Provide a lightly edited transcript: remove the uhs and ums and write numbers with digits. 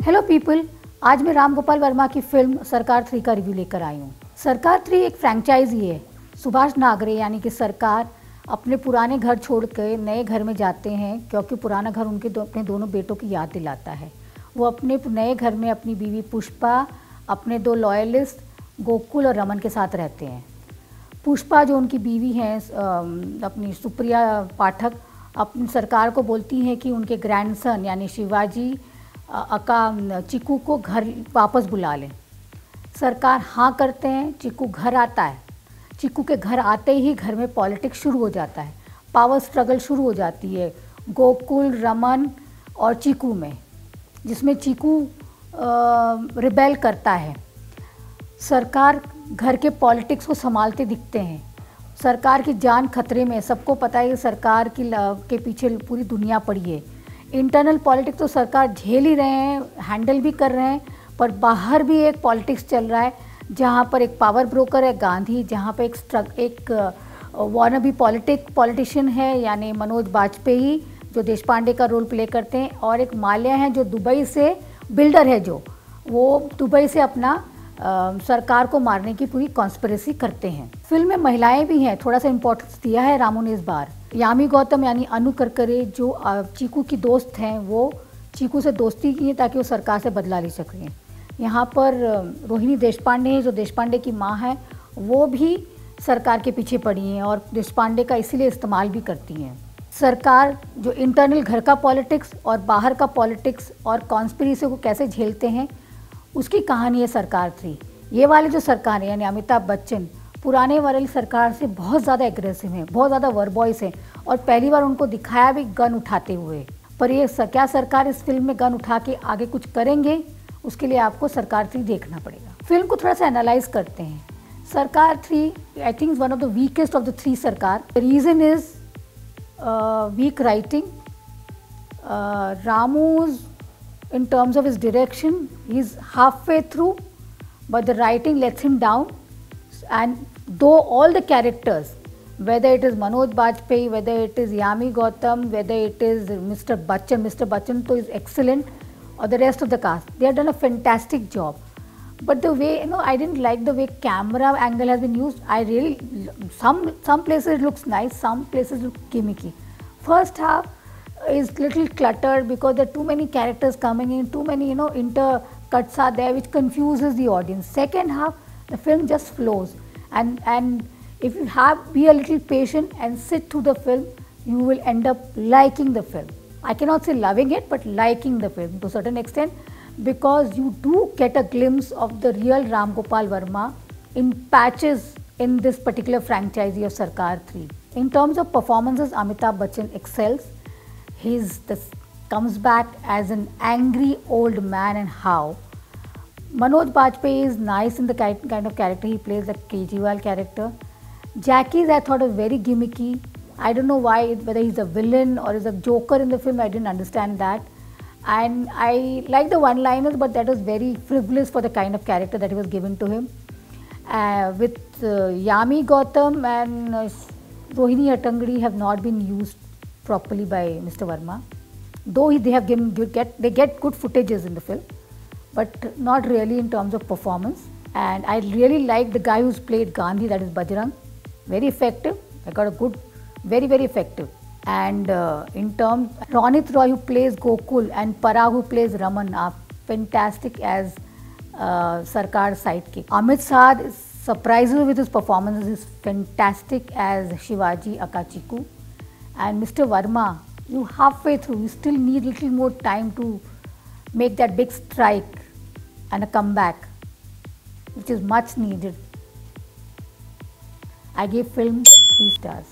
Hello people, आज मैं राम गोपाल वर्मा की फिल्म सरकार 3 का रिव्यू लेकर आई हूँ। सरकार 3 एक फ्रेंचाइजी है। सुभाष नागरे यानी कि सरकार अपने पुराने घर छोड़ के नए घर में जाते हैं क्योंकि पुराना घर उनके अपने दोनों बेटों की याद दिलाता है। वो अपने नए घर में अपनी बीवी पुष्पा, अपने 2 लॉयलिस्ट गोकुल और रमन के साथ रहते हैं। पुष्पा जो उनकी बीवी हैं अपनी सुप्रिया पाठक अपनी सरकार को बोलती हैं कि उनके ग्रैंडसन यानी शिवाजी अका चिकू को घर वापस बुला लें। सरकार हाँ करते हैं, चिकू घर आता है। चिकू के घर आते ही घर में पॉलिटिक्स शुरू हो जाता है, पावर स्ट्रगल शुरू हो जाती है गोकुल, रमन और चिकू में, जिसमें चिकू रिबेल करता है। सरकार घर के पॉलिटिक्स को संभालते दिखते हैं। सरकार की जान खतरे में, सबको पता है कि सरकार के पीछे पूरी दुनिया पड़ी है। इंटरनल पॉलिटिक्स तो सरकार झेल ही रहे हैं, हैंडल भी कर रहे हैं, पर बाहर भी एक पॉलिटिक्स चल रहा है जहाँ पर एक पावर ब्रोकर है गांधी, जहाँ पर एक वॉनबी पॉलिटिशियन है यानी मनोज बाजपेयी जो देश पांडे का रोल प्ले करते हैं, और एक माल्या है जो दुबई से बिल्डर है, जो वो दुबई से अपना सरकार को मारने की पूरी कॉन्स्पिरेसी करते हैं। फिल्म में महिलाएं भी हैं, थोड़ा सा इम्पोर्टेंस दिया है रामू ने इस बार। यामी गौतम यानी अनु करकरे जो चीकू की दोस्त हैं, वो चीकू से दोस्ती की है ताकि वो सरकार से बदला ले सकें। यहाँ पर रोहिणी देशपांडे जो देशपांडे की माँ है, वो भी सरकार के पीछे पड़ी हैं और देशपांडे का इसीलिए इस्तेमाल भी करती हैं। सरकार जो इंटरनल घर का पॉलिटिक्स और बाहर का पॉलिटिक्स और कॉन्स्पिरेसी को कैसे झेलते हैं, उसकी कहानी है सरकार 3। ये वाले जो सरकार है यानी अमिताभ बच्चन पुराने वाली सरकार से बहुत ज़्यादा एग्रेसिव हैं, बहुत ज़्यादा वर्बॉयस हैं, और पहली बार उनको दिखाया भी गन उठाते हुए। पर ये क्या सरकार इस फिल्म में गन उठा के आगे कुछ करेंगे, उसके लिए आपको सरकार 3 देखना पड़ेगा। फिल्म को थोड़ा सा एनालाइज करते हैं। सरकार 3 I think is one of the weakest of the 3 सरकार। The reason is weak writing. रामूज in terms of his direction, he's halfway through, but the writing lets him down. And though all the characters, whether it is Manoj Bajpayee, whether it is Yami Gautam, whether it is Mr. Bachchan to is excellent, or the rest of the cast, they have done a fantastic job. But the way, I didn't like the way camera angle has been used. I really, some places it looks nice, some places look gimmicky. First half is little cluttered because there are too many characters coming in, too many intercuts are there which confuses the audience. Second half, the film just flows, and if you be a little patient and sit through the film, you will end up liking the film. I cannot say loving it, but liking the film to a certain extent, because you do get a glimpse of the real Ram Gopal Varma in patches in this particular franchise of Sarkar 3. In terms of performances, Amitabh Bachchan excels. He comes back as an angry old man, and how. Manoj Bajpayee is nice in the kind of character he plays, the Kejriwal character. Jackie's I thought was very gimmicky. I don't know why, whether he's a villain or is a joker in the film, I didn't understand that. And I like the one-liners, but that was very frivolous for the kind of character that he was given to him. With Yami Gautam and Rohini Attangadi have not been used properly by Mr. Varma, though they have they get good footages in the film, but not really in terms of performance. And I really like the guy who's played Gandhi, that is Bajrang, very effective. I got a good, very very effective. And in terms, Ronit Roy who plays Gokul and Parag who plays Raman are fantastic as Sarkar's sidekick. Amit Saad is surprises with his performances, is fantastic as Shivaji Akachiku. And Mr. Varma, you halfway through, you still need a little more time to make that big strike and a comeback, which is much needed. I gave film 3 stars.